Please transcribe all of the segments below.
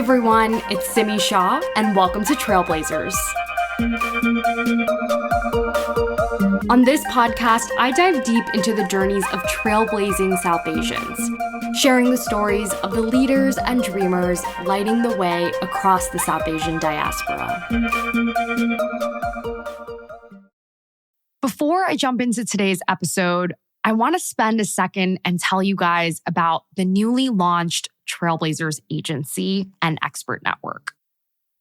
everyone, it's Simi Shah, and welcome to Trailblazers. On this podcast, I dive deep into the journeys of trailblazing South Asians, sharing the stories of the leaders and dreamers lighting the way across the South Asian diaspora. Before I jump into today's episode, I want to spend a second and tell you guys about the newly launched Trailblazers Agency and Expert Network.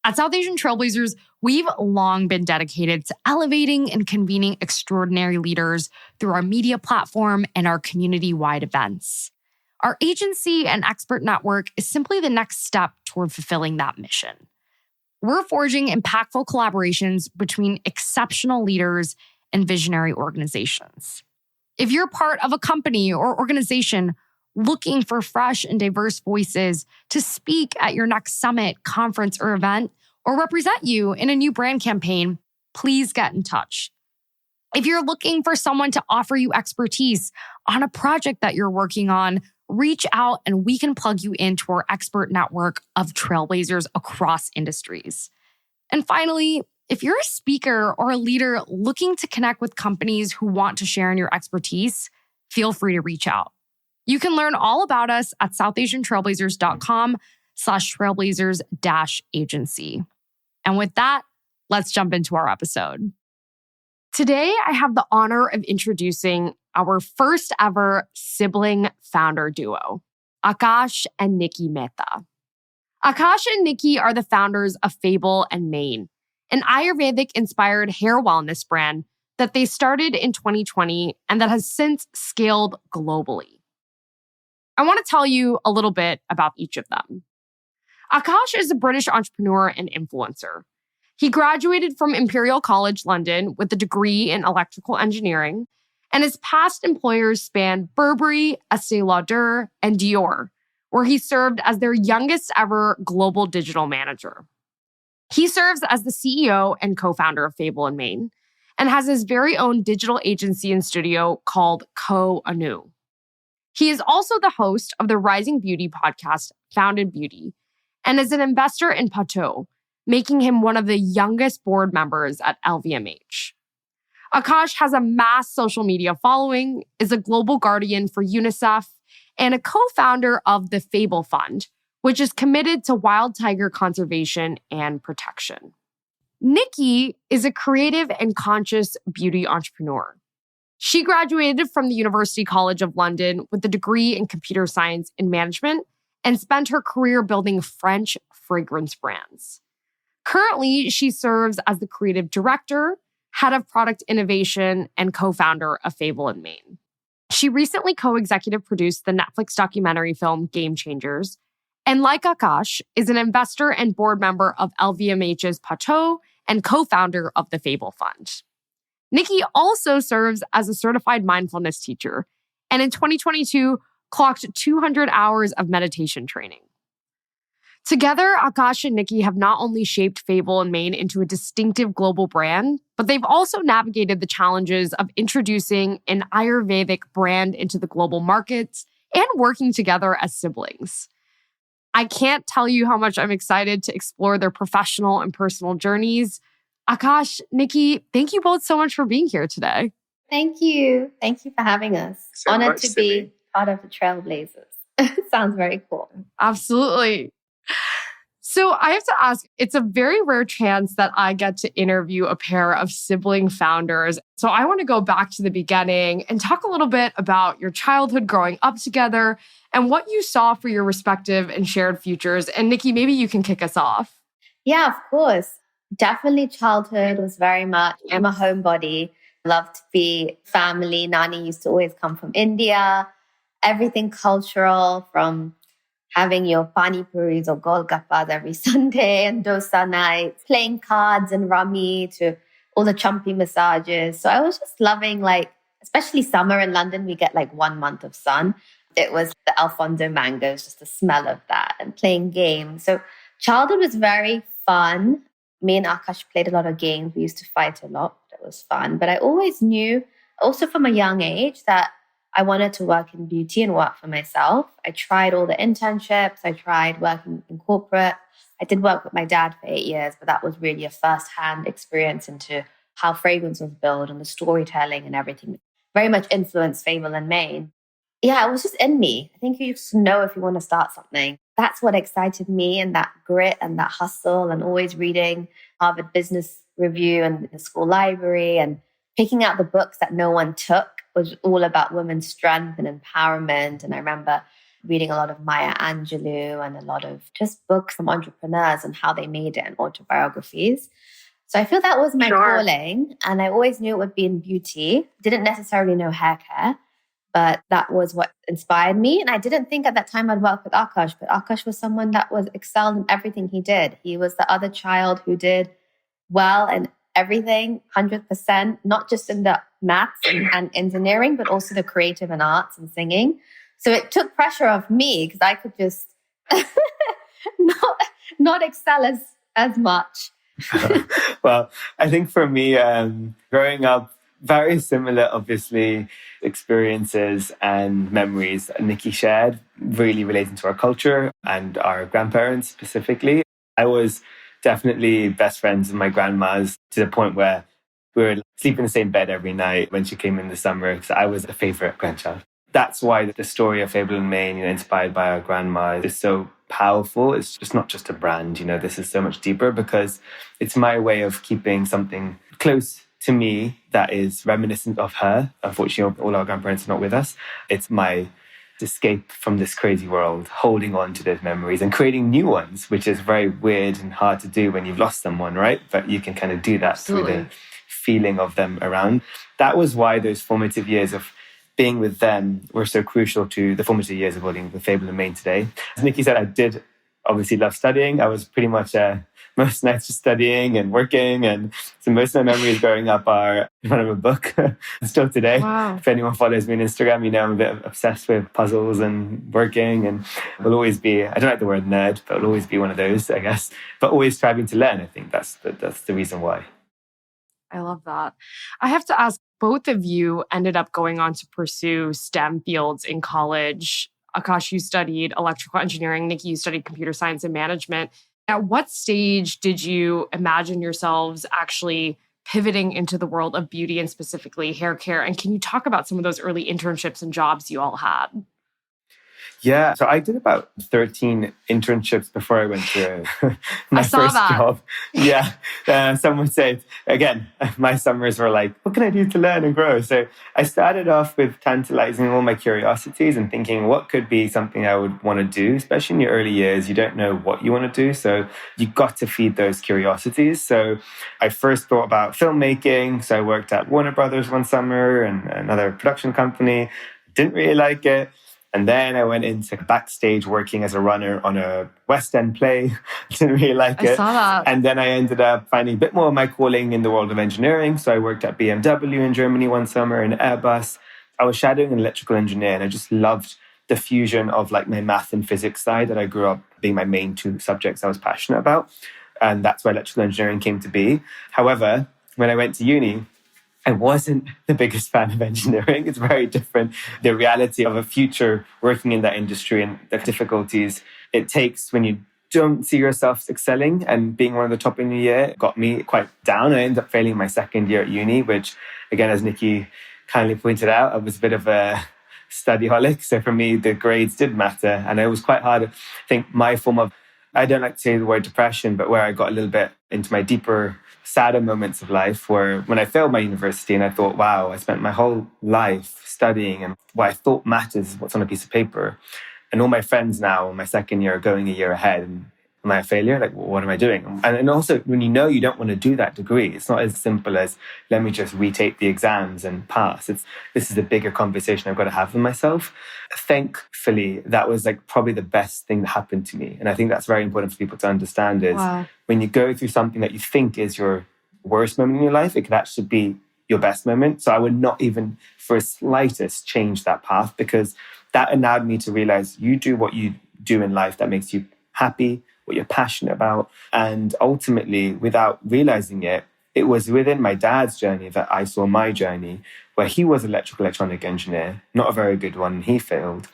At South Asian Trailblazers, we've long been dedicated to elevating and convening extraordinary leaders through our media platform and our community-wide events. Our agency and expert network is simply the next step toward fulfilling that mission. We're forging impactful collaborations between exceptional leaders and visionary organizations. If you're part of a company or organization looking for fresh and diverse voices to speak at your next summit, conference, or event, or represent you in a new brand campaign, please get in touch. If you're looking for someone to offer you expertise on a project that you're working on, reach out and we can plug you into our expert network of trailblazers across industries. And finally, if you're a speaker or a leader looking to connect with companies who want to share in your expertise, feel free to reach out. You can learn all about us at southasiantrailblazers.com/trailblazers-agency. And with that, let's jump into our episode. Today, I have the honor of introducing our first ever sibling founder duo, Akash and Niki Mehta. Akash and Niki are the founders of Fable Mane, an Ayurvedic-inspired hair wellness brand that they started in 2020 and that has since scaled globally. I want to tell you a little bit about each of them. Akash is a British entrepreneur and influencer. He graduated from Imperial College London with a degree in electrical engineering, and his past employers span Burberry, Estée Lauder, and Dior, where he served as their youngest ever global digital manager. He serves as the CEO and co-founder of Fable Mane and has his very own digital agency and studio called Co-Anu. He is also the host of the rising beauty podcast, Founded Beauty, and is an investor in Pateau, making him one of the youngest board members at LVMH. Akash has a mass social media following, is a global guardian for UNICEF, and a co-founder of the Fable Fund, which is committed to wild tiger conservation and protection. Niki is a creative and conscious beauty entrepreneur. She graduated from the University College of London with a degree in computer science and management and spent her career building French fragrance brands. Currently, she serves as the creative director, head of product innovation, and co-founder of Fable Mane. She recently co-executive produced the Netflix documentary film Game Changers, and like Akash, is an investor and board member of LVMH's Pateau and co-founder of the Fable Fund. Niki also serves as a certified mindfulness teacher, and in 2022, clocked 200 hours of meditation training. Together, Akash and Niki have not only shaped Fable Mane into a distinctive global brand, but they've also navigated the challenges of introducing an Ayurvedic brand into the global markets and working together as siblings. I can't tell you how much I'm excited to explore their professional and personal journeys. Akash, Niki, thank you both so much for being here today. Thank you. Thank you for having us. Honored to be part of the Trailblazers. Sounds very cool. Absolutely. So I have to ask, it's a very rare chance that I get to interview a pair of sibling founders. So I want to go back to the beginning and talk a little bit about your childhood growing up together and what you saw for your respective and shared futures. And Niki, maybe you can kick us off. Yeah, of course. Definitely childhood was very much, I'm a homebody, loved to be family. Nani used to always come from India. Everything cultural, from having your pani puris or golgappas every Sunday and dosa nights, playing cards and rummy, to all the chumpy massages. So I was just loving, especially summer in London, we get 1 month of sun. It was the Alfonso mangoes, just the smell of that, and playing games. So childhood was very fun. Me and Akash played a lot of games. We used to fight a lot. It was fun. But I always knew, also from a young age, that I wanted to work in beauty and work for myself. I tried all the internships. I tried working in corporate. I did work with my dad for 8 years, but that was really a first-hand experience into how fragrance was built and the storytelling and everything. Very much influenced Fable and Mane. Yeah, it was just in me. I think you just know if you want to start something. That's what excited me, and that grit and that hustle, and always reading Harvard Business Review and the school library and picking out the books that no one took was all about women's strength and empowerment. And I remember reading a lot of Maya Angelou and a lot of just books from entrepreneurs and how they made it and autobiographies. So I feel that was my calling. And I always knew it would be in beauty. Didn't necessarily know hair care, but that was what inspired me. And I didn't think at that time I'd work with Akash, but Akash was someone that was excelled in everything he did. He was the other child who did well in everything, 100%, not just in the maths and engineering, but also the creative and arts and singing. So it took pressure off me because I could just not excel as much. Well, I think for me, growing up, very similar, obviously, experiences and memories that Niki shared, really relating to our culture and our grandparents specifically. I was definitely best friends with my grandmas to the point where we were sleeping in the same bed every night when she came in the summer because I was a favorite grandchild. That's why the story of Fable and Mane, inspired by our grandma, is so powerful. It's just not just a brand, this is so much deeper because it's my way of keeping something close to me that is reminiscent of her. Unfortunately, all our grandparents are not with us. It's my escape from this crazy world, holding on to those memories and creating new ones, which is very weird and hard to do when you've lost someone, right? But you can kind of do that Absolutely. Through the feeling of them around. That was why those formative years of being with them were so crucial to the formative years of building the Fable and Mane today. As Niki said, I did obviously love studying. I was pretty much most nights just studying and working. And so most of my memories growing up are in front of a book still today. Wow. If anyone follows me on Instagram, I'm a bit obsessed with puzzles and working, and will always be, I don't like the word nerd, but will always be one of those, I guess, but always striving to learn. I think that's the reason why. I love that. I have to ask, both of you ended up going on to pursue STEM fields in college. Akash, you studied electrical engineering. Niki, you studied computer science and management. At what stage did you imagine yourselves actually pivoting into the world of beauty and specifically hair care? And can you talk about some of those early internships and jobs you all had? Yeah, so I did about 13 internships before I went to my first job. Yeah, some would say, again, my summers were like, what can I do to learn and grow? So I started off with tantalizing all my curiosities and thinking what could be something I would want to do, especially in your early years. You don't know what you want to do, so you got to feed those curiosities. So I first thought about filmmaking. So I worked at Warner Brothers one summer and another production company. Didn't really like it. And then I went into backstage working as a runner on a West End play. Didn't really like it. I saw that. And then I ended up finding a bit more of my calling in the world of engineering. So I worked at BMW in Germany one summer in Airbus. I was shadowing an electrical engineer, and I just loved the fusion of like my math and physics side that I grew up being my main two subjects I was passionate about. And that's why electrical engineering came to be. However, when I went to uni, I wasn't the biggest fan of engineering. It's very different. The reality of a future working in that industry and the difficulties it takes when you don't see yourself excelling and being one of the top in the year got me quite down. I ended up failing my second year at uni, which, again, as Niki kindly pointed out, I was a bit of a studyholic. So for me, the grades did matter. And it was quite hard. I think my form of, I don't like to say the word depression, but where I got a little bit into my deeper, sadder moments of life where when I failed my university and I thought, wow, I spent my whole life studying and what I thought matters is what's on a piece of paper. And all my friends now in my second year are going a year ahead. And am I a failure? Like, what am I doing? And also, when you know you don't want to do that degree, it's not as simple as, let me just retake the exams and pass. This is a bigger conversation I've got to have with myself. Thankfully, that was like probably the best thing that happened to me. And I think that's very important for people to understand is when you go through something that you think is your worst moment in your life, it could actually be your best moment. So I would not even for a slightest change that path, because that allowed me to realize you do what you do in life that makes you happy, what you're passionate about. And ultimately, without realizing it, it was within my dad's journey that I saw my journey, where he was an electrical electronic engineer, not a very good one. He failed.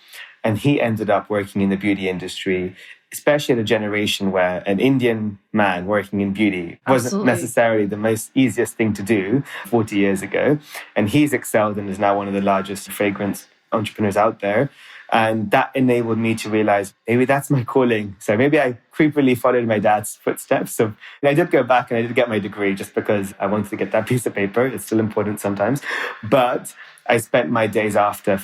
And he ended up working in the beauty industry, especially at a generation where an Indian man working in beauty wasn't necessarily the most easiest thing to do 40 years ago. And he's excelled and is now one of the largest fragrance entrepreneurs out there. And that enabled me to realize maybe that's my calling. So maybe I creepily followed my dad's footsteps. So I did go back and I did get my degree just because I wanted to get that piece of paper. It's still important sometimes. But I spent my days after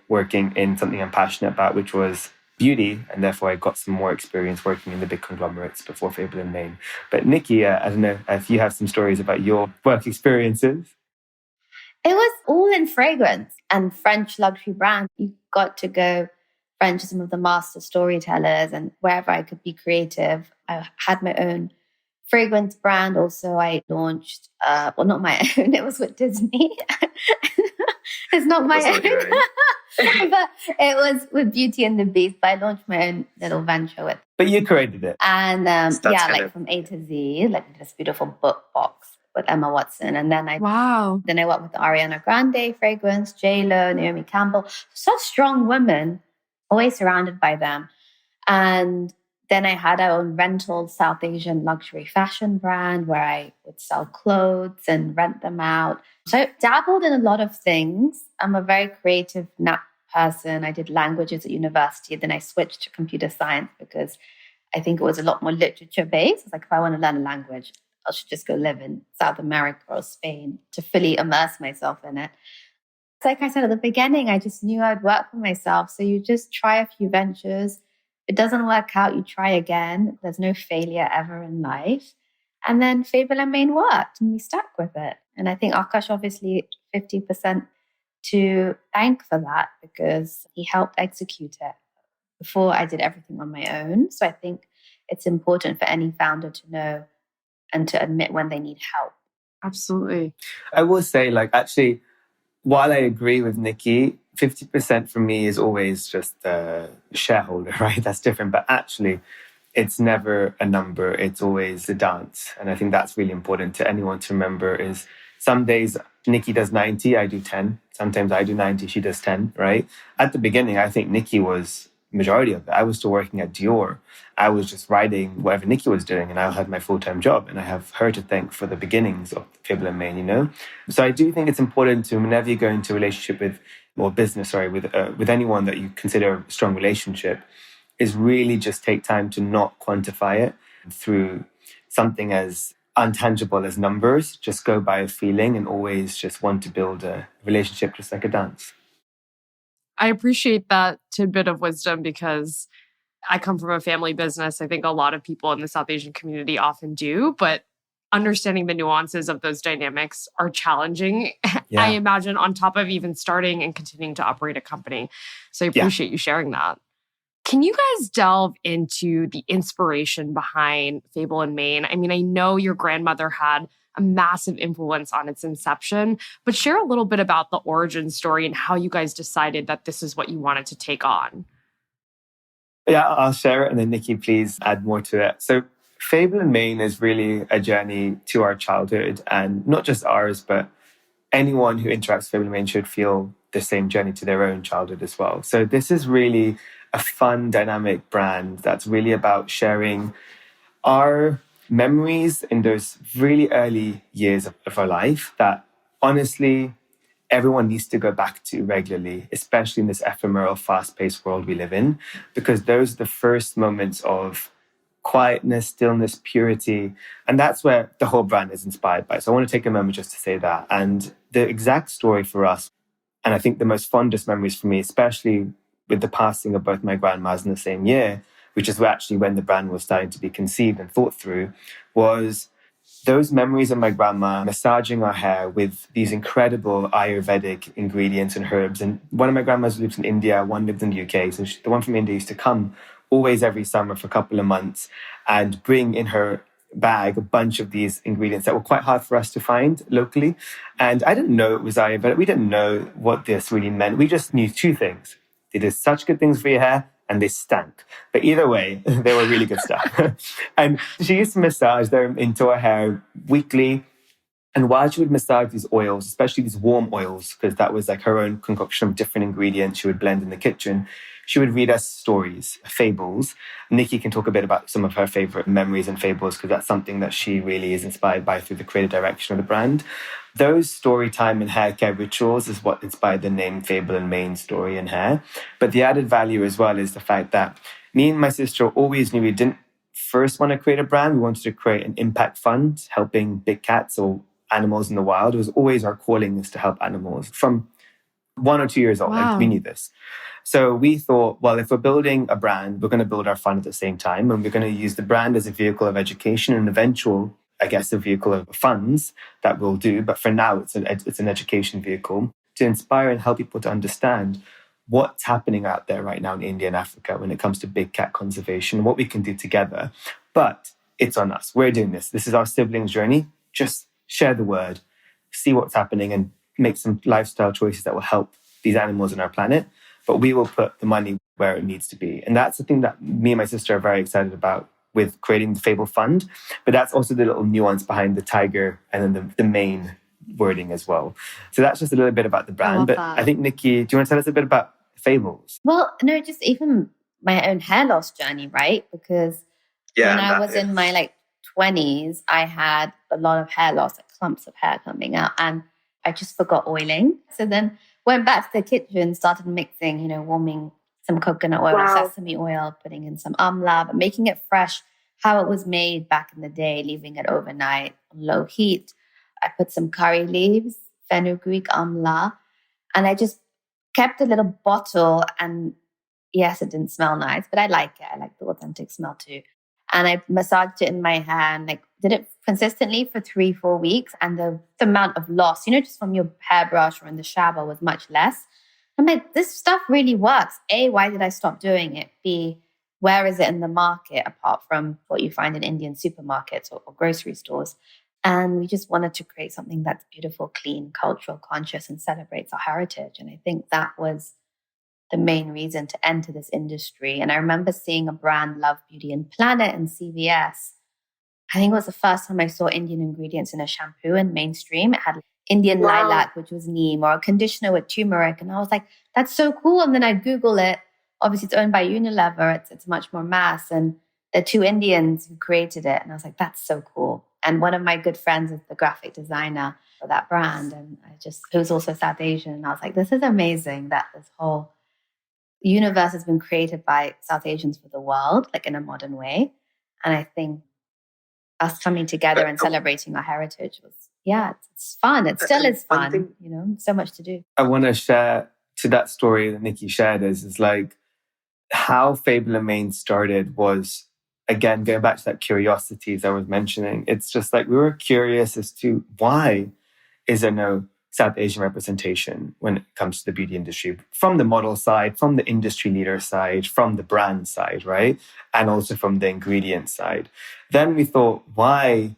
working in something I'm passionate about, which was beauty. And therefore I got some more experience working in the big conglomerates before Fable Mane. But Niki, I don't know if you have some stories about your work experiences. It was all in fragrance and French luxury brands. You got to go French to some of the master storytellers, and wherever I could be creative. I had my own fragrance brand. Also, I launched, well, not my own. It was with Disney. It's not my own. But it was with Beauty and the Beast. But I launched my own little venture with. But you created it. And from A to Z, like this beautiful book box with Emma Watson. And then I worked with the Ariana Grande fragrance, J-Lo, Naomi Campbell. Such strong women, always surrounded by them. And then I had our own rental South Asian luxury fashion brand where I would sell clothes and rent them out. So I dabbled in a lot of things. I'm a very creative person. I did languages at university. Then I switched to computer science because I think it was a lot more literature based. It's like, if I want to learn a language, I should just go live in South America or Spain to fully immerse myself in it. It's like I said at the beginning, I just knew I'd work for myself. So you just try a few ventures. If it doesn't work out, you try again. There's no failure ever in life. And then Fable Mane worked and we stuck with it. And I think Akash obviously 50% to thank for that because he helped execute it before I did everything on my own. So I think it's important for any founder to know and to admit when they need help. Absolutely. I will say, actually, while I agree with Niki, 50% for me is always just a shareholder, right? That's different. But actually, it's never a number. It's always a dance. And I think that's really important to anyone to remember is some days Niki does 90, I do 10. Sometimes I do 90, she does 10, right? At the beginning, I think Niki was majority of it. I was still working at Dior. I was just writing whatever Niki was doing and I had my full-time job and I have her to thank for the beginnings of Fable Mane, So I do think it's important to, whenever you go into a relationship with anyone that you consider a strong relationship, is really just take time to not quantify it through something as untangible as numbers. Just go by a feeling and always just want to build a relationship just like a dance. I appreciate that tidbit of wisdom because I come from a family business. I think a lot of people in the South Asian community often do, but understanding the nuances of those dynamics are challenging. Yeah. I imagine on top of even starting and continuing to operate a company. So I appreciate you sharing that. Can you guys delve into the inspiration behind Fable Mane? I mean, I know your grandmother had a massive influence on its inception, but share a little bit about the origin story and how you guys decided that this is what you wanted to take on. Yeah, I'll share it. And then Niki, please add more to it. So Fable Mane is really a journey to our childhood, and not just ours, but anyone who interacts with Fable Mane should feel the same journey to their own childhood as well. So this is really a fun, dynamic brand that's really about sharing our memories in those really early years of our life that honestly everyone needs to go back to regularly, especially in this ephemeral, fast-paced world we live in, because those are the first moments of quietness, stillness, purity. And that's where the whole brand is inspired by. So I want to take a moment just to say that. And the exact story for us, and I think the most fondest memories for me, especially with the passing of both my grandmas in the same year, which is actually when the brand was starting to be conceived and thought through, was those memories of my grandma massaging our hair with these incredible Ayurvedic ingredients and herbs. And one of my grandmas lives in India, one lived in the UK. So the one from India used to come always every summer for a couple of months and bring in her bag a bunch of these ingredients that were quite hard for us to find locally. And I didn't know it was Ayurveda. We didn't know what this really meant. We just knew two things. They did such good things for your hair and they stank. But either way, they were really good stuff. And she used to massage them into her hair weekly. And while she would massage these oils, especially these warm oils, because that was like her own concoction of different ingredients she would blend in the kitchen, she would read us stories, fables. Niki can talk a bit about some of her favorite memories and fables, because that's something that she really is inspired by through the creative direction of the brand. Those story time and hair care rituals is what inspired the name Fable and Mane, story and hair. But the added value as well is the fact that me and my sister always knew we didn't first want to create a brand. We wanted to create an impact fund helping big cats or animals in the wild. It was always our calling is to help animals. From 1 or 2 years old, Wow. like, we knew this. So we thought, well, if we're building a brand, we're going to build our fund at the same time. And we're going to use the brand as a vehicle of education and eventual, I guess, a vehicle of funds that we'll do. But for now, it's an education vehicle to inspire and help people to understand what's happening out there right now in India and Africa when it comes to big cat conservation, what we can do together. But it's on us. We're doing this. This is our siblings' journey. Just share the word, see what's happening, and make some lifestyle choices that will help these animals on our planet. But we will put the money where it needs to be. And that's the thing that me and my sister are very excited about with creating the Fable Fund. But that's also the little nuance behind the tiger and then the main wording as well. So that's just a little bit about the brand. But that. I think, Niki, do you want to tell us a bit about Fables? Well, no, just even my own hair loss journey, right? Because when I was in my 20s, I had a lot of hair loss, like clumps of hair coming out, and I just forgot oiling. So then went back to the kitchen, started mixing, warming some coconut oil, sesame oil, putting in some amla, but making it fresh, how it was made back in the day, leaving it overnight on low heat. I put some curry leaves, fenugreek, amla, and I just kept a little bottle. And yes, it didn't smell nice, but I like it. I like the authentic smell too. And I massaged it in my hand, did it consistently for 3-4 weeks. And the amount of loss, just from your hairbrush or in the shower was much less. I'm like, this stuff really works. A, why did I stop doing it? B, where is it in the market apart from what you find in Indian supermarkets or grocery stores? And we just wanted to create something that's beautiful, clean, cultural, conscious, and celebrates our heritage. And I think that was the main reason to enter this industry. And I remember seeing a brand, Love, Beauty and Planet, in CVS. I think it was the first time I saw Indian ingredients in a shampoo in mainstream. It had Indian lilac, which was neem, or a conditioner with turmeric. And I was like, that's so cool. And then I Google it. Obviously, it's owned by Unilever. It's much more mass. And the 2 Indians who created it. And I was like, that's so cool. And one of my good friends is the graphic designer for that brand. And who's also South Asian. And I was like, this is amazing that this whole universe has been created by South Asians for the world, in a modern way. And I think us coming together and celebrating our heritage was, it's fun. It still is fun, so much to do. I want to share to that story that Niki shared is how Fable Mane started was, again, going back to that curiosity as I was mentioning. It's just we were curious as to why is there no South Asian representation when it comes to the beauty industry, from the model side, from the industry leader side, from the brand side, right? And also from the ingredient side. Then we thought, why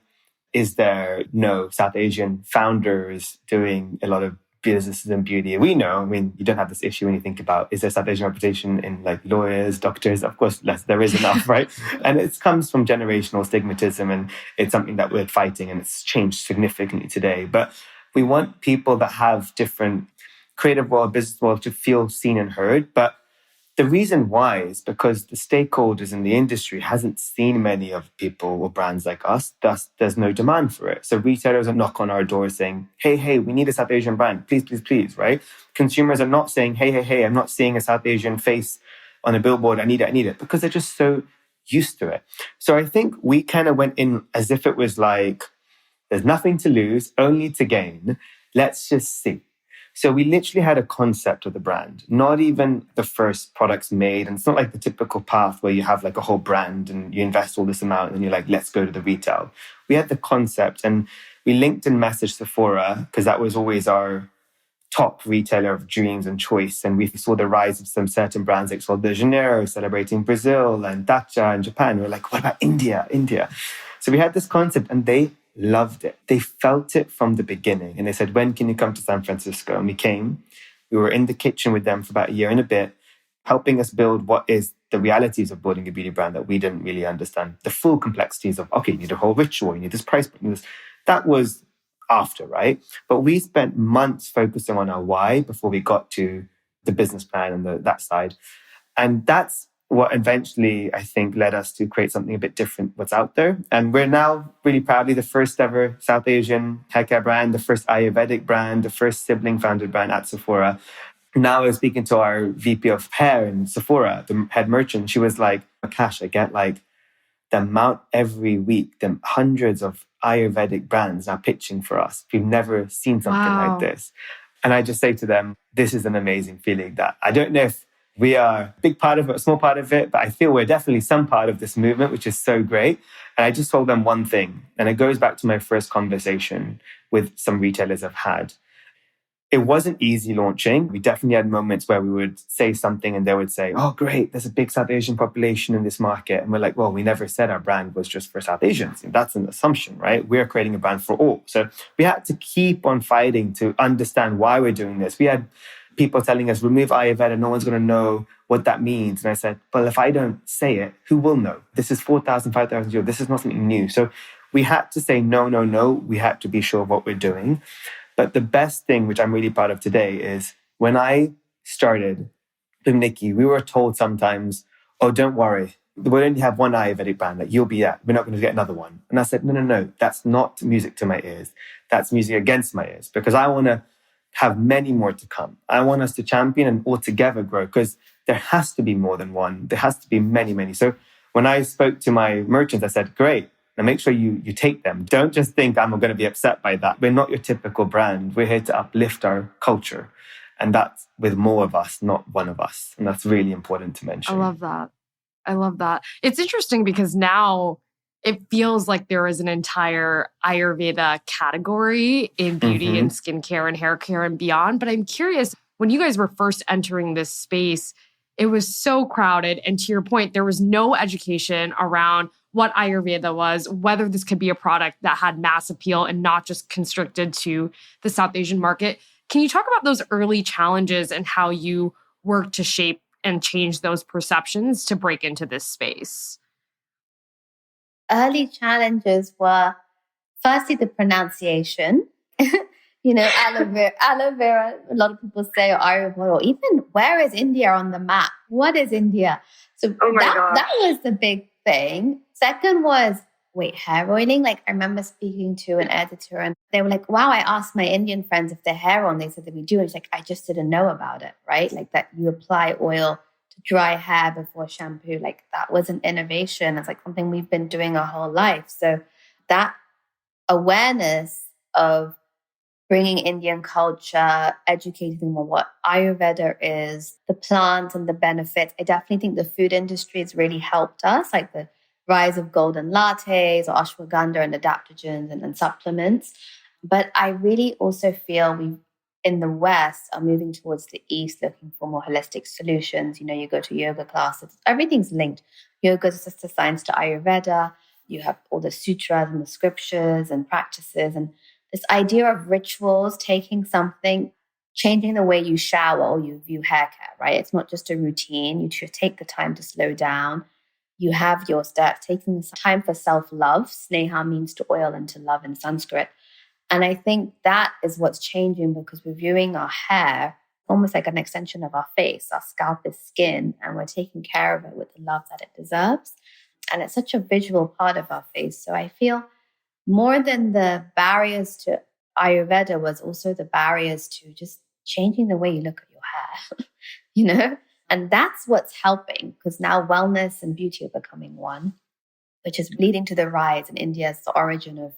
is there no South Asian founders doing a lot of businesses in beauty? We know, you don't have this issue when you think about, is there South Asian representation in lawyers, doctors? Of course, less, there is enough, right? And it comes from generational stigmatism, and it's something that we're fighting, and it's changed significantly today. But we want people that have different creative world, business world to feel seen and heard. But the reason why is because the stakeholders in the industry hasn't seen many of people or brands like us. Thus, there's no demand for it. So retailers are knock on our door saying, hey, we need a South Asian brand. Please, please, please, right? Consumers are not saying, hey, I'm not seeing a South Asian face on a billboard. I need it. Because they're just so used to it. So I think we kind of went in as if it was there's nothing to lose, only to gain. Let's just see. So we literally had a concept of the brand, not even the first products made. And it's not like the typical path where you have a whole brand and you invest all this amount and you're let's go to the retail. We had the concept, and we linked and messaged Sephora because that was always our top retailer of dreams and choice. And we saw the rise of some certain brands like Sol de Janeiro celebrating Brazil and Dacha in Japan. We were like, what about India? So we had this concept, and they loved it. They felt it from the beginning. And they said, when can you come to San Francisco? And we came. We were in the kitchen with them for about a year and a bit, helping us build what is the realities of building a beauty brand that we didn't really understand. The full complexities of, okay, you need a whole ritual, you need this price point. That was after, right? But we spent months focusing on our why before we got to the business plan and that side. And that's what eventually, I think, led us to create something a bit different what's out there. And we're now really proudly the first ever South Asian haircare brand, the first Ayurvedic brand, the first sibling founded brand at Sephora. Now I was speaking to our VP of hair in Sephora, the head merchant. She was like, Akash, I get like the amount every week, the hundreds of Ayurvedic brands are pitching for us. We've never seen something like this. And I just say to them, this is an amazing feeling that I don't know if we are a big part of it, a small part of it, but I feel we're definitely some part of this movement, which is so great. And I just told them one thing, and it goes back to my first conversation with some retailers I've had. It wasn't easy launching. We definitely had moments where we would say something and they would say, oh, great, there's a big South Asian population in this market. And we're like, well, we never said our brand was just for South Asians. And that's an assumption, right? We're creating a brand for all. So we had to keep on fighting to understand why we're doing this. We had people telling us, remove Ayurveda, no one's going to know what that means. And I said, well, if I don't say it, who will know? This is 4,000, 5,000 euros. This is not something new. So we had to say, no, no, no. We had to be sure of what we're doing. But the best thing, which I'm really proud of today, is when I started with Niki, we were told sometimes, oh, don't worry. We'll only have one Ayurvedic brand. Like, you'll be that. We're not going to get another one. And I said, no, no, no. That's not music to my ears. That's music against my ears. Because I want to have many more to come. I want us to champion and all together grow, because there has to be more than one. There has to be many, many. So when I spoke to my merchants, I said, great. Now make sure you take them. Don't just think I'm going to be upset by that. We're not your typical brand. We're here to uplift our culture. And that's with more of us, not one of us. And that's really important to mention. I love that. I love that. It's interesting because now it feels like there is an entire Ayurveda category in beauty and skincare and hair care and beyond. But I'm curious, when you guys were first entering this space, it was so crowded. And to your point, there was no education around what Ayurveda was, whether this could be a product that had mass appeal and not just constricted to the South Asian market. Can you talk about those early challenges and how you worked to shape and change those perceptions to break into this space? Early challenges were firstly the pronunciation. Aloe vera, a lot of people say, or Ayurveda, or even where is India on the map? What is India? So that was the big thing. Second was, hair oiling. Like, I remember speaking to an editor and they were like, wow, I asked my Indian friends if they're hair on. They said that we do. And it's like, I just didn't know about it, right? Like that you apply oil to dry hair before shampoo. Like that was an innovation. It's like something we've been doing our whole life. So that awareness of bringing Indian culture, educating them on what Ayurveda is, the plants and the benefits. I definitely think the food industry has really helped us, like the rise of golden lattes or ashwagandha and adaptogens and supplements. But I really also feel we in the West are moving towards the East, looking for more holistic solutions. You know, you go to yoga classes, everything's linked. Yoga is just a science to Ayurveda. You have all the sutras and the scriptures and practices. And this idea of rituals, taking something, changing the way you shower or you view hair care, right? It's not just a routine. You should take the time to slow down. You have your steps, taking the time for self-love. Sneha means to oil and to love in Sanskrit. And I think that is what's changing because we're viewing our hair almost like an extension of our face. Our scalp is skin and we're taking care of it with the love that it deserves. And it's such a visual part of our face. So I feel more than the barriers to Ayurveda was also the barriers to just changing the way you look at your hair, And that's what's helping because now wellness and beauty are becoming one, which is leading to the rise in India as the origin of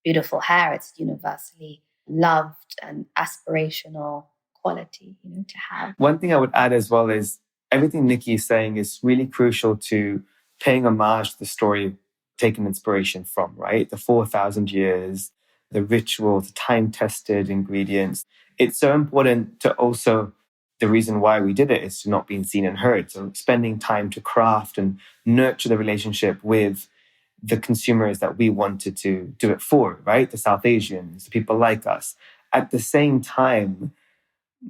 beautiful hair. It's universally loved and aspirational quality, to have. One thing I would add as well is everything Niki is saying is really crucial to paying homage to the story taken inspiration from, right? The 4,000 years, the ritual, the time-tested ingredients. It's so important to also, the reason why we did it is to not being seen and heard. So spending time to craft and nurture the relationship with the consumers that we wanted to do it for, right? The South Asians, the people like us. At the same time,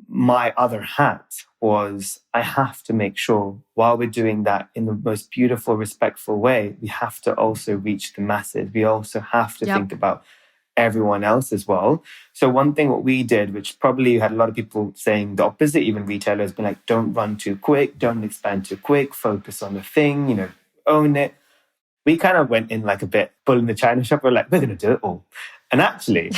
my other hat was I have to make sure while we're doing that in the most beautiful, respectful way, we have to also reach the masses. We also have to think about everyone else as well. So one thing what we did, which probably had a lot of people saying the opposite, even retailers been like, don't run too quick, don't expand too quick, focus on the thing, own it. We kind of went in like a bit bull in the china shop. We're like, we're going to do it all. And actually,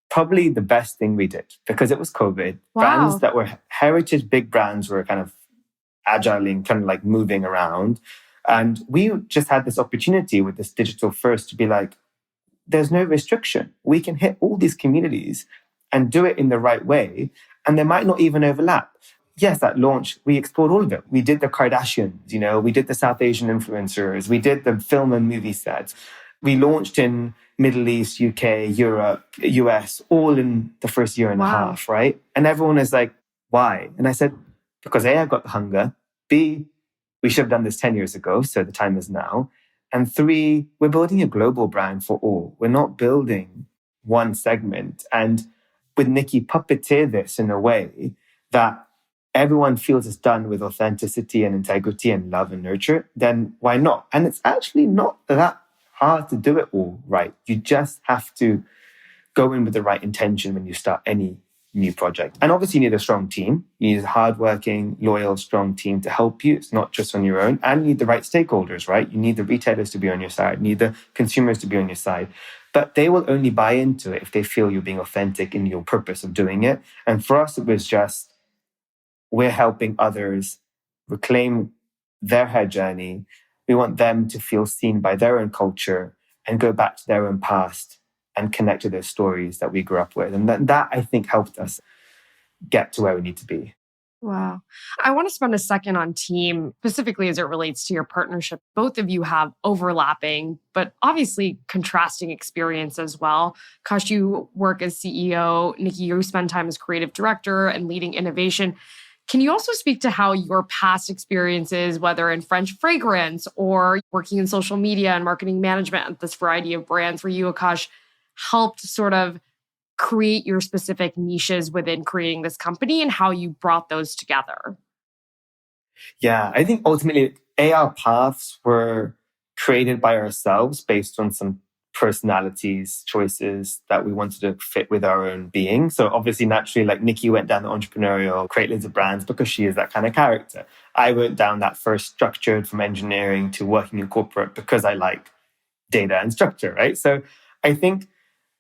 probably the best thing we did, because it was COVID, brands that were heritage, big brands were kind of agile and kind of like moving around. And we just had this opportunity with this digital first to be like, there's no restriction. We can hit all these communities and do it in the right way. And they might not even overlap. Yes, at launch, we explored all of it. We did the Kardashians, we did the South Asian influencers, we did the film and movie sets. We launched in Middle East, UK, Europe, US, all in the first year and a half, right? And everyone is like, why? And I said, because A, I've got the hunger. B, we should have done this 10 years ago, so the time is now. And 3, we're building a global brand for all. We're not building one segment. And with Niki, puppeteer this in a way that everyone feels it's done with authenticity and integrity and love and nurture, then why not? And it's actually not that hard to do it all right. You just have to go in with the right intention when you start any new project. And obviously you need a strong team. You need a hardworking, loyal, strong team to help you. It's not just on your own. And you need the right stakeholders, right? You need the retailers to be on your side. You need the consumers to be on your side. But they will only buy into it if they feel you're being authentic in your purpose of doing it. And for us, it was just, we're helping others reclaim their hair journey. We want them to feel seen by their own culture and go back to their own past and connect to those stories that we grew up with. And that I think helped us get to where we need to be. Wow. I want to spend a second on team, specifically as it relates to your partnership. Both of you have overlapping, but obviously contrasting experience as well. Akash, you work as CEO. Niki, you spend time as creative director and leading innovation. Can you also speak to how your past experiences, whether in French fragrance or working in social media and marketing management at this variety of brands for you, Akash, helped sort of create your specific niches within creating this company and how you brought those together? Yeah, I think ultimately our paths were created by ourselves based on some personalities, choices that we wanted to fit with our own being. So obviously, naturally, like Niki went down the entrepreneurial, create loads of brands because she is that kind of character. I went down that first structured from engineering to working in corporate because I like data and structure, right? So I think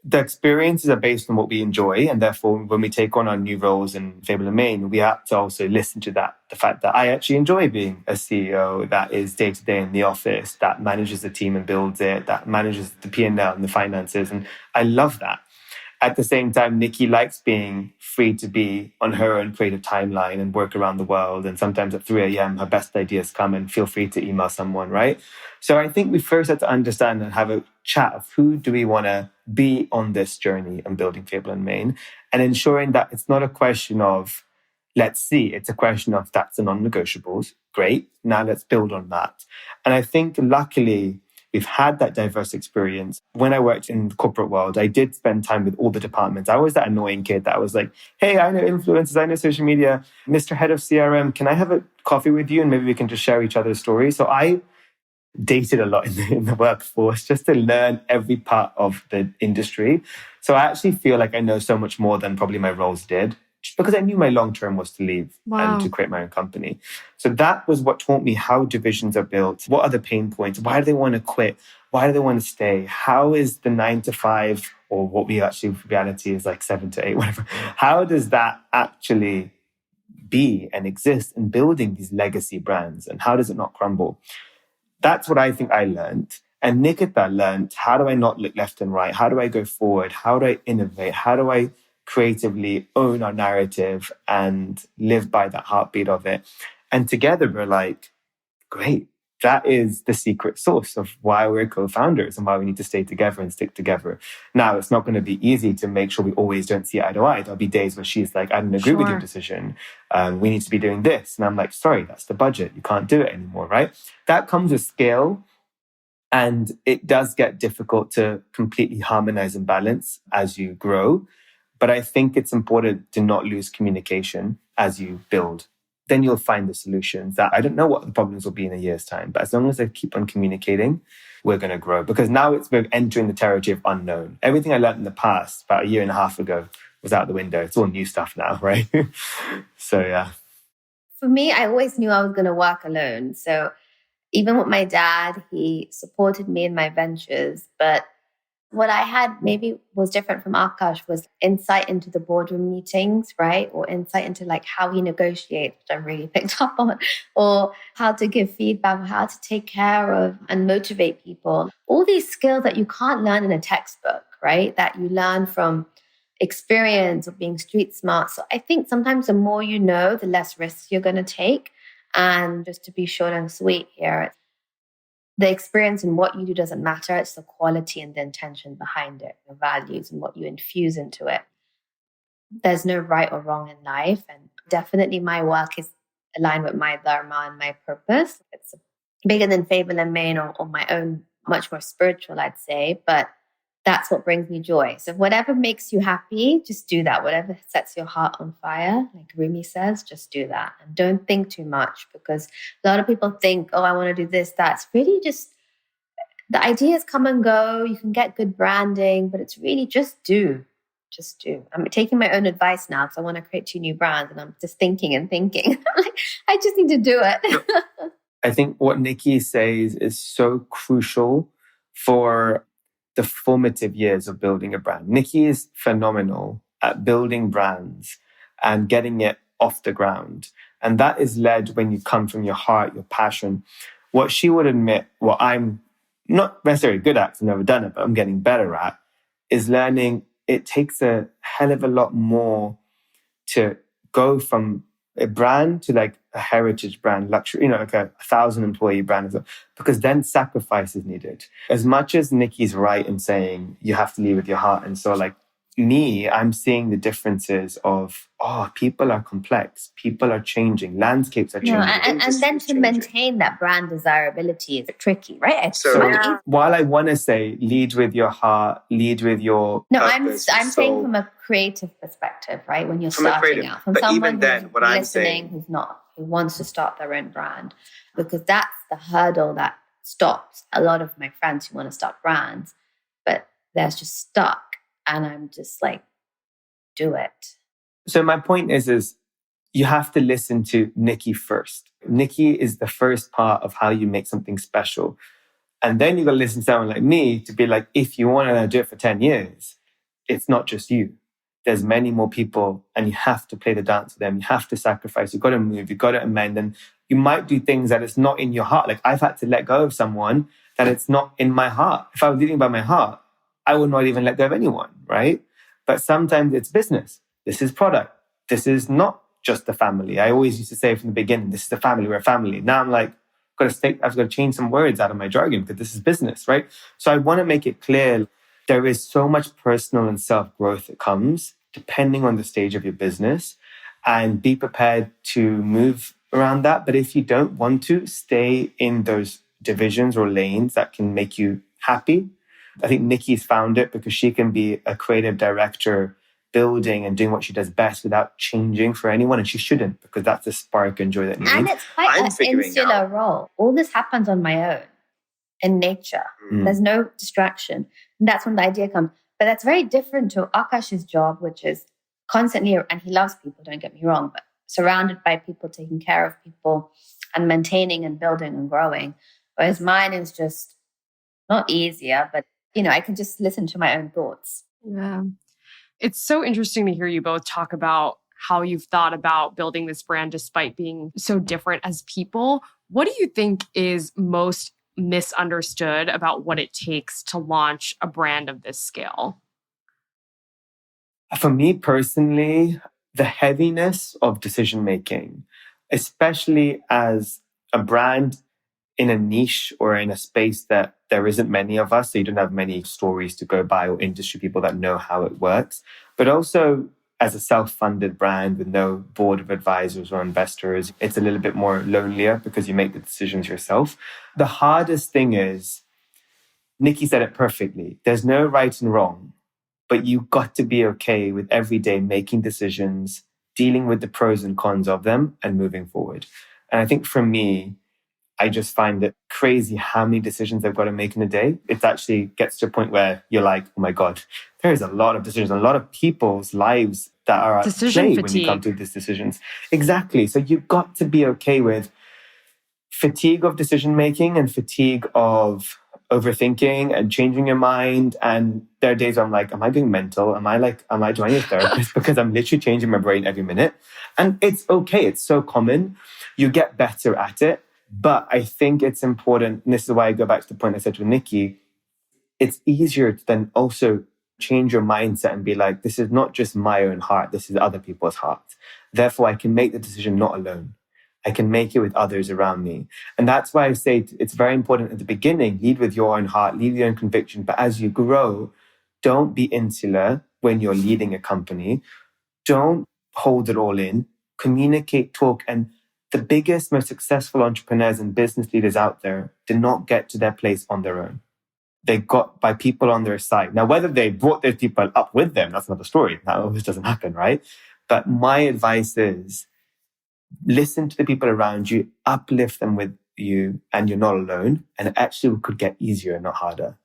the experiences are based on what we enjoy. And therefore, when we take on our new roles in Fable Mane, we have to also listen to that. The fact that I actually enjoy being a CEO that is day to day in the office, that manages the team and builds it, that manages the P&L and the finances. And I love that. At the same time, Niki likes being free to be on her own creative timeline and work around the world. And sometimes at 3 a.m., her best ideas come and feel free to email someone, right? So I think we first had to understand and have a chat of who do we want to be on this journey and building Fable and Mane, and ensuring that it's not a question of, let's see, it's a question of that's the non-negotiables. Great. Now let's build on that. And I think luckily, we've had that diverse experience. When I worked in the corporate world, I did spend time with all the departments. I was that annoying kid that was like, hey, I know influencers, I know social media. Mr. Head of CRM, can I have a coffee with you? And maybe we can just share each other's stories. So I dated a lot in the workforce just to learn every part of the industry. So I actually feel like I know so much more than probably my roles did, just because I knew my long term was to leave and to create my own company. So that was what taught me how divisions are built. What are the pain points? Why do they want to quit? Why do they want to stay? How is the 9 to 5, or what we actually, reality is like 7 to 8, whatever. How does that actually be and exist in building these legacy brands? And how does it not crumble? That's what I think I learned. And Nikita learned, how do I not look left and right? How do I go forward? How do I innovate? How do I creatively own our narrative and live by that heartbeat of it? And together we're like, great. That is the secret sauce of why we're co-founders and why we need to stay together and stick together. Now, it's not going to be easy to make sure we always don't see eye to eye. There'll be days where she's like, I don't agree with your decision. We need to be doing this. And I'm like, sorry, that's the budget. You can't do it anymore, right? That comes with scale. And it does get difficult to completely harmonize and balance as you grow. But I think it's important to not lose communication as you build then you'll find the solutions. That I don't know what the problems will be in a year's time, but as long as I keep on communicating, we're going to grow. Because now we're entering the territory of unknown. Everything I learned in the past, about a year and a half ago, was out the window. It's all new stuff now, right? So yeah. For me, I always knew I was going to work alone. So even with my dad, he supported me in my ventures. But what I had maybe was different from Akash was insight into the boardroom meetings, right? Or insight into like how he negotiates, which I really picked up on, or how to give feedback, or how to take care of and motivate people. All these skills that you can't learn in a textbook, right? That you learn from experience of being street smart. So I think sometimes the more you know, the less risks you're going to take. And just to be short and sweet here, the experience and what you do doesn't matter. It's the quality and the intention behind it, the values and what you infuse into it. There's no right or wrong in life. And definitely my work is aligned with my dharma and my purpose. It's bigger than Fable Mane or my own, much more spiritual, I'd say. But that's what brings me joy. So whatever makes you happy, just do that. Whatever sets your heart on fire, like Rumi says, just do that. And don't think too much, because a lot of people think, oh, I want to do this, that. It's really just, the ideas come and go. You can get good branding, but it's really just do. Just do. I'm taking my own advice now because I want to create 2 new brands and I'm just thinking and thinking. I just need to do it. I think what Niki says is so crucial for the formative years of building a brand. Niki is phenomenal at building brands and getting it off the ground. And that is led when you come from your heart, your passion. What she would admit, what I'm not necessarily good at, 'cause I've never done it, but I'm getting better at, is learning it takes a hell of a lot more to go from a brand to like a heritage brand, luxury, like a 1,000 employee brand, because then sacrifice is needed. As much as Niki's right in saying you have to lead with your heart. And so like I'm seeing the differences of, people are complex, people are changing, landscapes are changing. And then to maintain that brand desirability is tricky, right? While I want to say lead with your heart, lead with your purpose, I'm saying from a creative perspective, right? When you're starting out, from someone who's listening, who wants to start their own brand, because that's the hurdle that stops a lot of my friends who want to start brands, but they're just stuck. And I'm just like, do it. So my point is you have to listen to Niki first. Niki is the first part of how you make something special. And then you got to listen to someone like me to be like, if you want to do it for 10 years, it's not just you. There's many more people and you have to play the dance with them. You have to sacrifice. You've got to move. You've got to amend. And you might do things that it's not in your heart. Like I've had to let go of someone that it's not in my heart. If I was leading by my heart, I would not even let go of anyone, right? But sometimes it's business. This is product. This is not just the family. I always used to say from the beginning, this is the family, we're a family. Now I'm like, I've got to change some words out of my jargon because this is business, right? So I want to make it clear there is so much personal and self-growth that comes depending on the stage of your business, and be prepared to move around that. But if you don't want to, stay in those divisions or lanes that can make you happy. I think Niki's found it because she can be a creative director building and doing what she does best without changing for anyone. And she shouldn't, because that's the spark and joy that needs. And it's quite an insular role. All this happens on my own in nature. There's no distraction. And that's when the idea comes. But that's very different to Akash's job, which is constantly, and he loves people, don't get me wrong, but surrounded by people, taking care of people and maintaining and building and growing. Whereas mine is just not easier, but I can just listen to my own thoughts. Yeah. It's so interesting to hear you both talk about how you've thought about building this brand despite being so different as people. What do you think is most misunderstood about what it takes to launch a brand of this scale? For me personally, the heaviness of decision-making, especially as a brand in a niche or in a space that there isn't many of us, so you don't have many stories to go by or industry people that know how it works. But also as a self-funded brand with no board of advisors or investors, it's a little bit more lonelier because you make the decisions yourself. The hardest thing is, Niki said it perfectly, there's no right and wrong, but you got to be okay with every day making decisions, dealing with the pros and cons of them and moving forward. And I think for me, I just find it crazy how many decisions I've got to make in a day. It actually gets to a point where you're like, oh my God, there's a lot of decisions, a lot of people's lives that are at Decision play when you come fatigue. to these decisions. Exactly. So you've got to be okay with fatigue of decision making and fatigue of overthinking and changing your mind. And there are days where I'm like, am I going mental? Do I need a therapist? Because I'm literally changing my brain every minute. And it's okay. It's so common. You get better at it. But I think it's important, and this is why I go back to the point I said with Niki, it's easier to then also change your mindset and be like, this is not just my own heart, this is other people's hearts. Therefore, I can make the decision not alone. I can make it with others around me. And that's why I say it's very important at the beginning, lead with your own heart, lead with your own conviction. But as you grow, don't be insular when you're leading a company. Don't hold it all in. Communicate, talk, and the biggest, most successful entrepreneurs and business leaders out there did not get to their place on their own. They got by people on their side. Now, whether they brought those people up with them, that's another story. That always doesn't happen, right? But my advice is listen to the people around you, uplift them with you, and you're not alone. And it actually could get easier, not harder.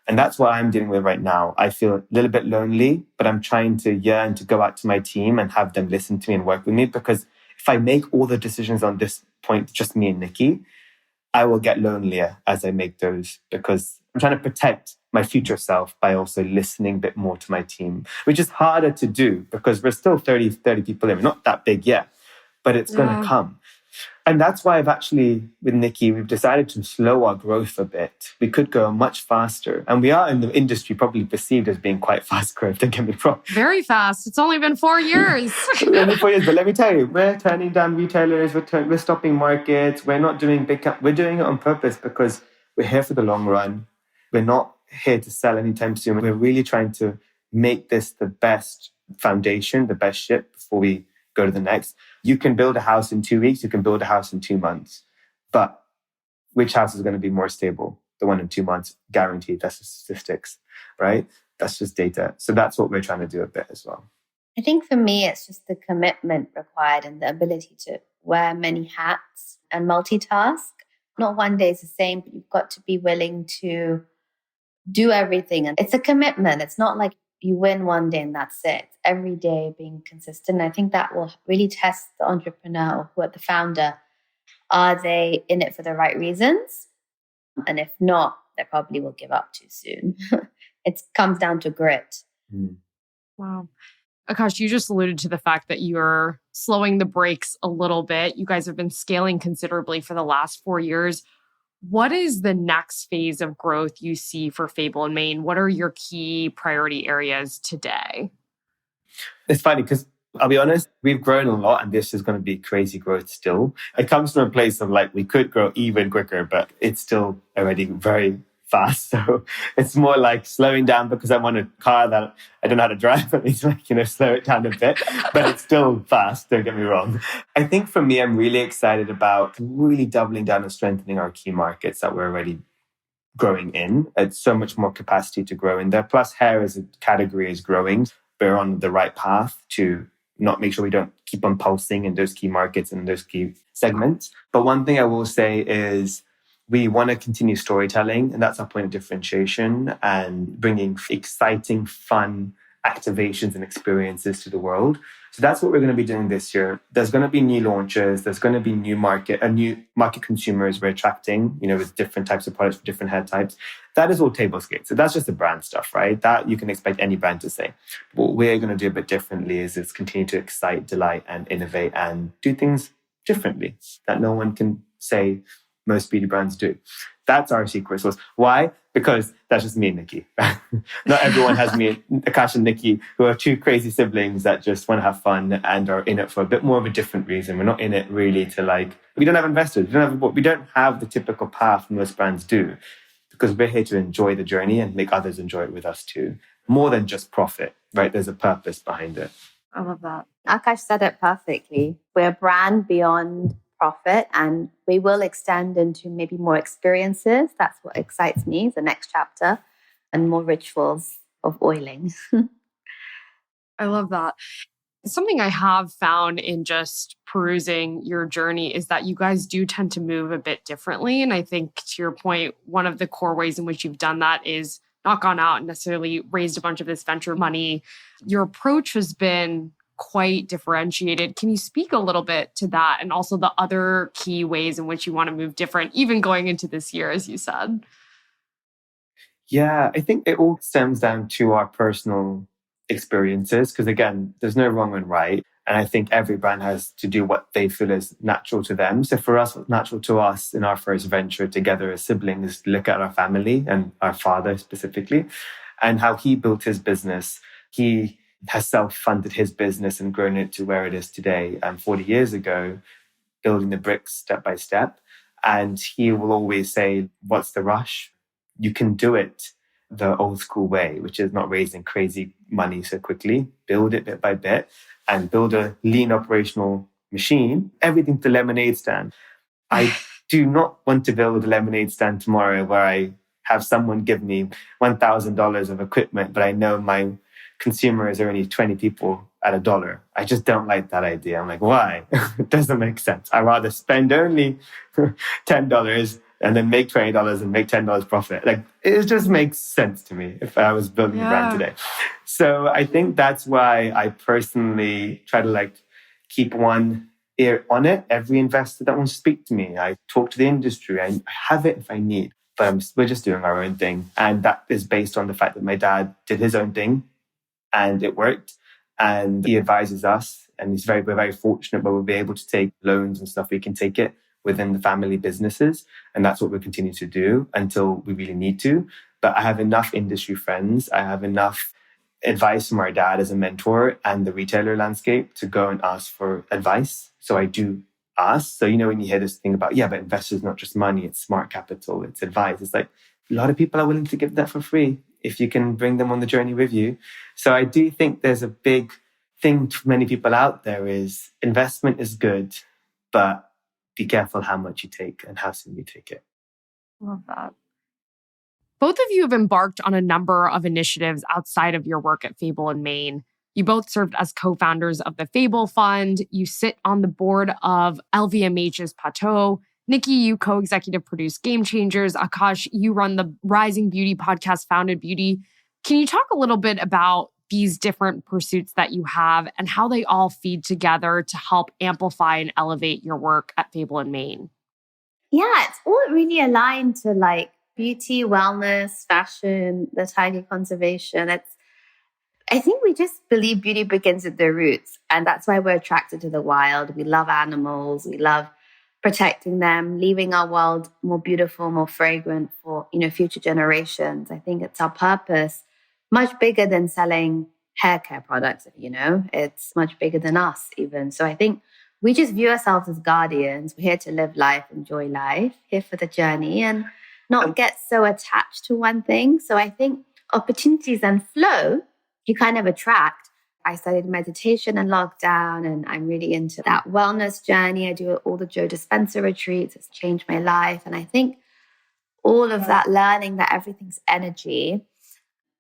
And that's what I'm dealing with right now. I feel a little bit lonely, but I'm trying to yearn to go out to my team and have them listen to me and work with me, because if I make all the decisions on this point, just me and Niki, I will get lonelier as I make those, because I'm trying to protect my future self by also listening a bit more to my team, which is harder to do because we're still 30 people in. We're not that big yet, but it's going to come. And that's why I've actually, with Niki, we've decided to slow our growth a bit. We could go much faster. And we are in the industry probably perceived as being quite fast growth, don't get me wrong. Very fast. It's only been 4 years. Only 4 years, but let me tell you, we're turning down retailers, we're stopping markets, we're not doing we're doing it on purpose because we're here for the long run. We're not here to sell anytime soon. We're really trying to make this the best foundation, the best ship before we go to the next. You can build a house in 2 weeks, you can build a house in 2 months. But which house is going to be more stable? The one in 2 months, guaranteed. That's just statistics, right? That's just data. So that's what we're trying to do a bit as well. I think for me, it's just the commitment required and the ability to wear many hats and multitask. Not one day is the same, but you've got to be willing to do everything. And it's a commitment. It's not like you win one day and that's it. Every day being consistent. I think that will really test the entrepreneur or the founder. Are they in it for the right reasons? And if not, they probably will give up too soon. It comes down to grit. Wow. Akash, you just alluded to the fact that you're slowing the brakes a little bit. You guys have been scaling considerably for the last 4 years. What is the next phase of growth you see for Fable and Mane? What are your key priority areas today? It's funny because I'll be honest, we've grown a lot and this is going to be crazy growth still. It comes from a place of like, we could grow even quicker, but it's still already very fast. So it's more like slowing down because I want a car that I don't know how to drive. At least slow it down a bit, but it's still fast. Don't get me wrong. I think for me, I'm really excited about really doubling down and strengthening our key markets that we're already growing in. It's so much more capacity to grow in there. Plus hair as a category is growing. We're on the right path to not make sure we don't keep on pulsing in those key markets and those key segments. But one thing I will say is we want to continue storytelling, and that's our point of differentiation and bringing exciting, fun activations and experiences to the world. So that's what we're going to be doing this year. There's going to be new launches. There's going to be new market consumers we're attracting, with different types of products for different hair types. That is all table stakes. So that's just the brand stuff, right? That you can expect any brand to say. What we're going to do a bit differently is continue to excite, delight, and innovate and do things differently that no one can say most beauty brands do. That's our secret sauce. Why? Because that's just me and Niki. Not everyone has me, Akash and Niki, who are two crazy siblings that just want to have fun and are in it for a bit more of a different reason. We're not in it really to we don't have investors. We don't have the typical path most brands do, because we're here to enjoy the journey and make others enjoy it with us too. More than just profit, right? There's a purpose behind it. I love that. Akash said it perfectly. We're a brand beyond profit, and we will extend into maybe more experiences. That's what excites me, the next chapter, and more rituals of oiling. I love that. Something I have found in just perusing your journey is that you guys do tend to move a bit differently. And I think to your point, one of the core ways in which you've done that is not gone out and necessarily raised a bunch of this venture money. Your approach has been quite differentiated. Can you speak a little bit to that and also the other key ways in which you want to move different, even going into this year, as you said? Yeah, I think it all stems down to our personal experiences because, again, there's no wrong and right. And I think every brand has to do what they feel is natural to them. So for us, what's natural to us in our first venture together as siblings is to look at our family and our father specifically and how he built his business. He has self-funded his business and grown it to where it is today. 40 years ago, building the bricks step by step. And he will always say, what's the rush? You can do it the old school way, which is not raising crazy money so quickly. Build it bit by bit and build a lean operational machine. Everything to lemonade stand. I do not want to build a lemonade stand tomorrow where I have someone give me $1,000 of equipment, but I know my consumers are only 20 people at $1. I just don't like that idea. I'm like, why? It doesn't make sense. I'd rather spend only $10 and then make $20 and make $10 profit. Like, it just makes sense to me if I was building a brand today. So I think that's why I personally try to keep one ear on it. Every investor that wants to speak to me, I talk to the industry. I have it if I need, but we're just doing our own thing. And that is based on the fact that my dad did his own thing and it worked. And he advises us, and we're very fortunate where we'll be able to take loans and stuff. We can take it within the family businesses. And that's what we'll continue to do until we really need to. But I have enough industry friends. I have enough advice from our dad as a mentor and the retailer landscape to go and ask for advice. So I do ask. So, when you hear this thing about, but investors, not just money, it's smart capital, it's advice. It's like a lot of people are willing to give that for free if you can bring them on the journey with you. So I do think there's a big thing to many people out there is investment is good, but be careful how much you take and how soon you take it. Love that. Both of you have embarked on a number of initiatives outside of your work at Fable Mane. You both served as co-founders of the Fable Fund. You sit on the board of LVMH's Plateau. Niki, you co-executive produce Game Changers. Akash, you run the rising beauty podcast, Founded Beauty. Can you talk a little bit about these different pursuits that you have and how they all feed together to help amplify and elevate your work at Fable Mane? Yeah, it's all really aligned to beauty, wellness, fashion, the tiger conservation. I think we just believe beauty begins at the roots. And that's why we're attracted to the wild. We love animals. We love protecting them, leaving our world more beautiful, more fragrant for, future generations. I think it's our purpose, much bigger than selling hair care products, It's much bigger than us even. So I think we just view ourselves as guardians. We're here to live life, enjoy life, here for the journey and not get so attached to one thing. So I think opportunities and flow, you kind of attract. I studied meditation in lockdown and I'm really into that wellness journey. I do all the Joe Dispenza retreats. It's changed my life. And I think all of that learning that everything's energy,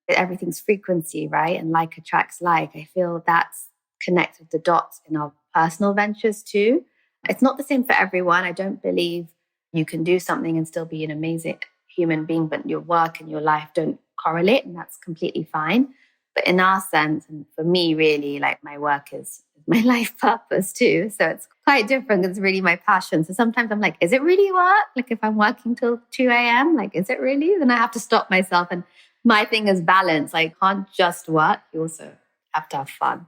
everything's frequency, right? And like attracts like. I feel that's connected the dots in our personal ventures too. It's not the same for everyone. I don't believe you can do something and still be an amazing human being, but your work and your life don't correlate, and that's completely fine. But in our sense, and for me, really, my work is my life purpose too. So it's quite different. It's really my passion. So sometimes I'm like, is it really work? If I'm working till 2 a.m., is it really? Then I have to stop myself. And my thing is balance. I can't just work. You also have to have fun.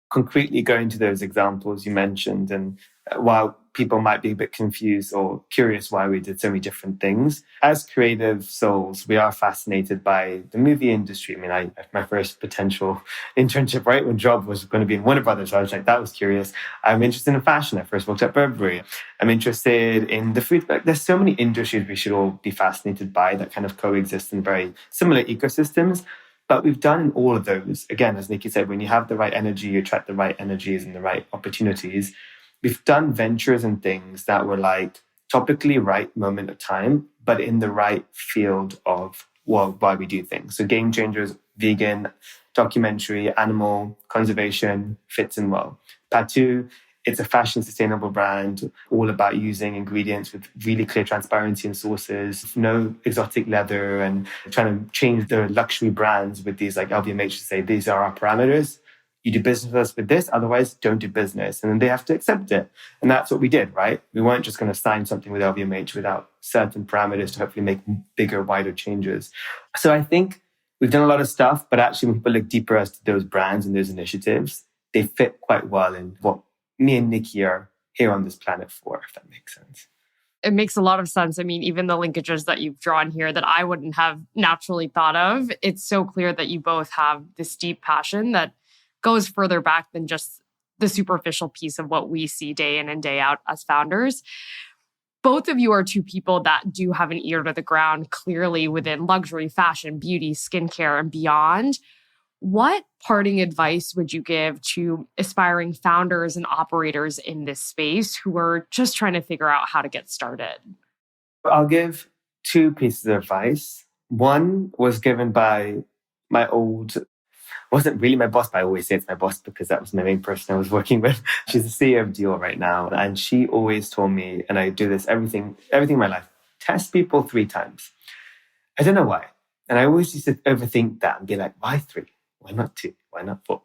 Concretely going to those examples you mentioned, and while people might be a bit confused or curious why we did so many different things, as creative souls, we are fascinated by the movie industry. My first potential internship, right, when job was going to be in Warner Brothers. So I was like, that was curious. I'm interested in fashion. I first worked at Burberry. I'm interested in the food. There's so many industries we should all be fascinated by that kind of coexist in very similar ecosystems. But we've done all of those. Again, as Niki said, when you have the right energy, you attract the right energies and the right opportunities. We've done ventures and things that were topically right moment of time, but in the right field of why we do things. So Game Changers, vegan, documentary, animal conservation fits in well. Patu, it's a fashion sustainable brand, all about using ingredients with really clear transparency and sources, no exotic leather, and trying to change the luxury brands with these like LVMH to say, these are our parameters. You do business with us with this, otherwise don't do business. And then they have to accept it. And that's what we did, right? We weren't just going to sign something with LVMH without certain parameters to hopefully make bigger, wider changes. So I think we've done a lot of stuff, but actually when people look deeper as to those brands and those initiatives, they fit quite well in what me and Niki are here on this planet for, if that makes sense. It makes a lot of sense. I mean, even the linkages that you've drawn here that I wouldn't have naturally thought of, it's so clear that you both have this deep passion that goes further back than just the superficial piece of what we see day in and day out as founders. Both of you are two people that do have an ear to the ground clearly within luxury, fashion, beauty, skincare, and beyond. What parting advice would you give to aspiring founders and operators in this space who are just trying to figure out how to get started? I'll give two pieces of advice. One was given by my old, wasn't really my boss, but I always say it's my boss because that was my main person I was working with. She's the CEO of Dior right now. And she always told me, and I do this everything in my life, test people 3 times. I don't know why. And I always used to overthink that and be like, why 3? Why not 2? Why not 4?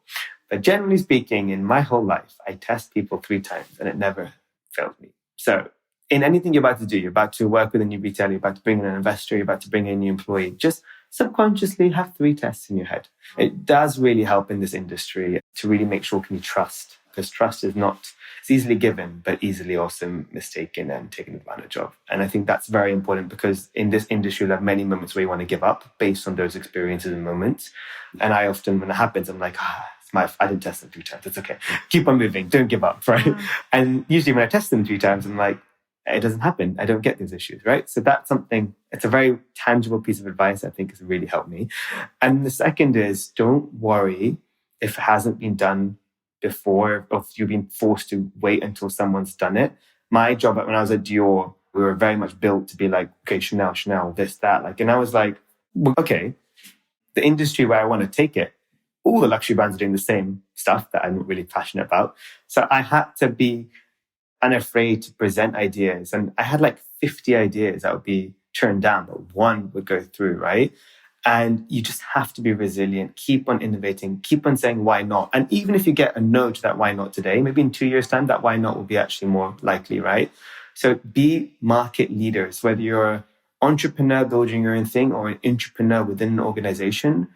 But generally speaking, in my whole life, I test people 3 times and it never failed me. So in anything you're about to do, you're about to work with a new retailer, you're about to bring in an investor, you're about to bring in a new employee, just subconsciously have 3 tests in your head. It does really help in this industry to really make sure can you trust, because trust is not, it's easily given, but easily also mistaken and taken advantage of. And I think that's very important because in this industry, you'll have many moments where you want to give up based on those experiences and moments. And I often, when it happens, I'm like, I didn't test them 3 times. It's okay. Keep on moving. Don't give up, right? Mm. And usually when I test them 3 times, I'm like, it doesn't happen. I don't get these issues, right? So that's something, it's a very tangible piece of advice I think has really helped me. And the second is, don't worry if it hasn't been done before, or if you've been forced to wait until someone's done it. My job when I was at Dior, we were very much built to be like, okay, Chanel, this, that. And I was like, well, okay, the industry where I want to take it, all the luxury brands are doing the same stuff that I'm not really passionate about. So I had to be unafraid to present ideas. And I had 50 ideas that would be turned down, but one would go through, right? And you just have to be resilient, keep on innovating, keep on saying why not. And even if you get a no to that why not today, maybe in 2 years' time, that why not will be actually more likely, right? So be market leaders, whether you're an entrepreneur building your own thing or an entrepreneur within an organization,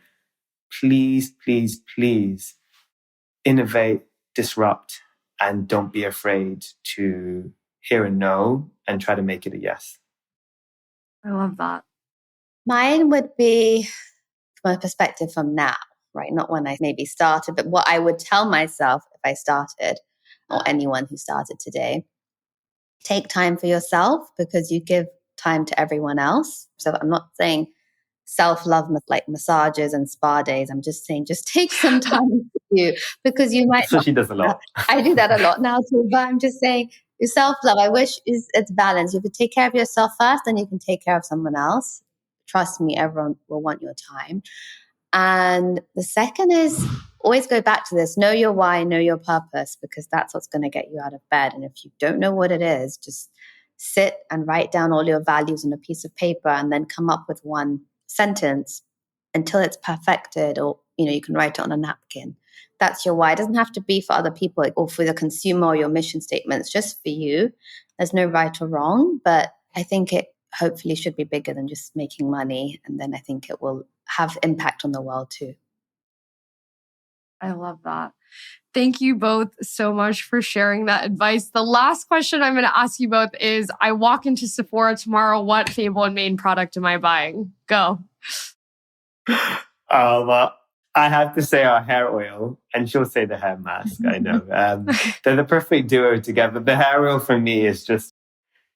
please, please, please innovate, disrupt, and don't be afraid to hear a no and try to make it a yes. I love that. Mine would be from a perspective from now, right? Not when I maybe started, but what I would tell myself if I started, or anyone who started today. Take time for yourself because you give time to everyone else. So I'm not saying self-love like massages and spa days. I'm just saying just take some time for you because you might. So she does a lot. I do that a lot now too, but I'm just saying your self-love, I wish it's balanced. You could take care of yourself first, then you can take care of someone else. Trust me, everyone will want your time. And the second is always go back to this. Know your why, know your purpose, because that's what's going to get you out of bed. And if you don't know what it is, just sit and write down all your values on a piece of paper and then come up with one sentence until it's perfected, or you can write it on a napkin. That's your why. It doesn't have to be for other people or for the consumer or your mission statement. It's just for you. There's no right or wrong, but I think it hopefully should be bigger than just making money. And then I think it will have impact on the world too. I love that. Thank you both so much for sharing that advice. The last question I'm going to ask you both is, I walk into Sephora tomorrow. What Fable Mane product am I buying? Go. I have to say our hair oil, and she'll say the hair mask. I know. They're the perfect duo together. The hair oil for me is just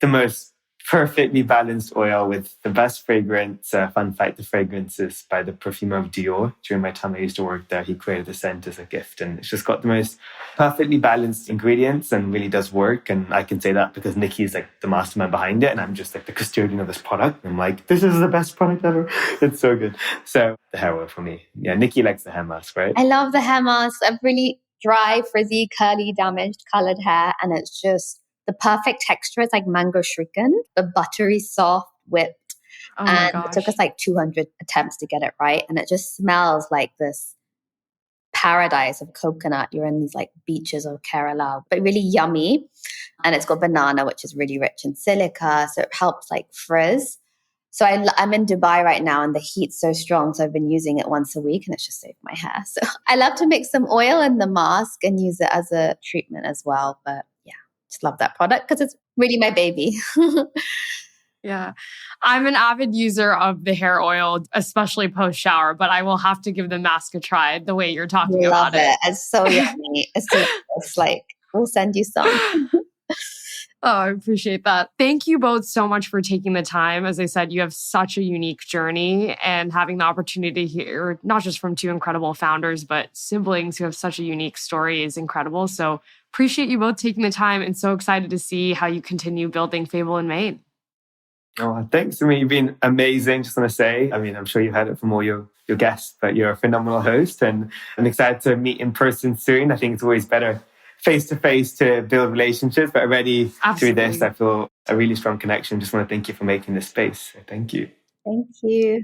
the most perfectly balanced oil with the best fragrance. Fun fact, the fragrance is by the perfumer of Dior. During my time I used to work there, he created the scent as a gift, and it's just got the most perfectly balanced ingredients and really does work. And I can say that because Niki is like the mastermind behind it, and I'm just like the custodian of this product. I'm like, this is the best product ever. It's so good. So the hair oil for me. Yeah, Niki likes the hair mask, right? I love the hair mask. I've really dry, frizzy, curly, damaged, colored hair, and it's just the perfect texture. It's like mango shriken, but buttery, soft, whipped. Oh my and gosh. it took us like 200 attempts to get it right. And it just smells like this paradise of coconut. You're in these like beaches of Kerala, but really yummy. And it's got banana, which is really rich in silica. So it helps like frizz. So I'm in Dubai right now and the heat's so strong. So I've been using it once a week and it's just saved my hair. So I love to mix some oil in the mask and use it as a treatment as well. But yeah, just love that product because it's really my baby. Yeah. I'm an avid user of the hair oil, especially post-shower, but I will have to give the mask a try the way you're talking about it. It's so yummy. It's like, we'll send you some. Oh, I appreciate that. Thank you both so much for taking the time. As I said, you have such a unique journey, and having the opportunity to hear not just from two incredible founders, but siblings who have such a unique story is incredible. So appreciate you both taking the time and so excited to see how you continue building Fable Mane. Oh, thanks. I mean, you've been amazing, just want to say. I mean, I'm sure you've heard it from all your guests, but you're a phenomenal host, and I'm excited to meet in person soon. I think it's always better face-to-face to build relationships, but already through this, I feel a really strong connection. Just want to thank you for making this space. So thank you. Thank you.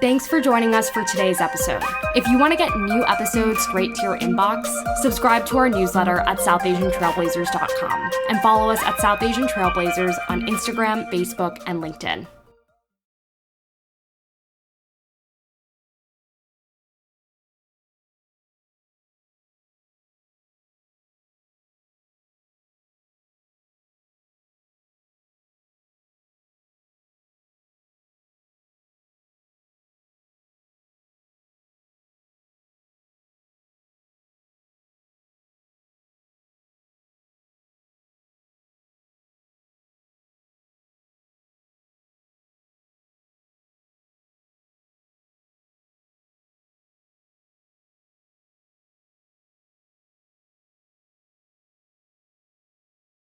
Thanks for joining us for today's episode. If you want to get new episodes straight to your inbox, subscribe to our newsletter at southasiantrailblazers.com and follow us at South Asian Trailblazers on Instagram, Facebook, and LinkedIn.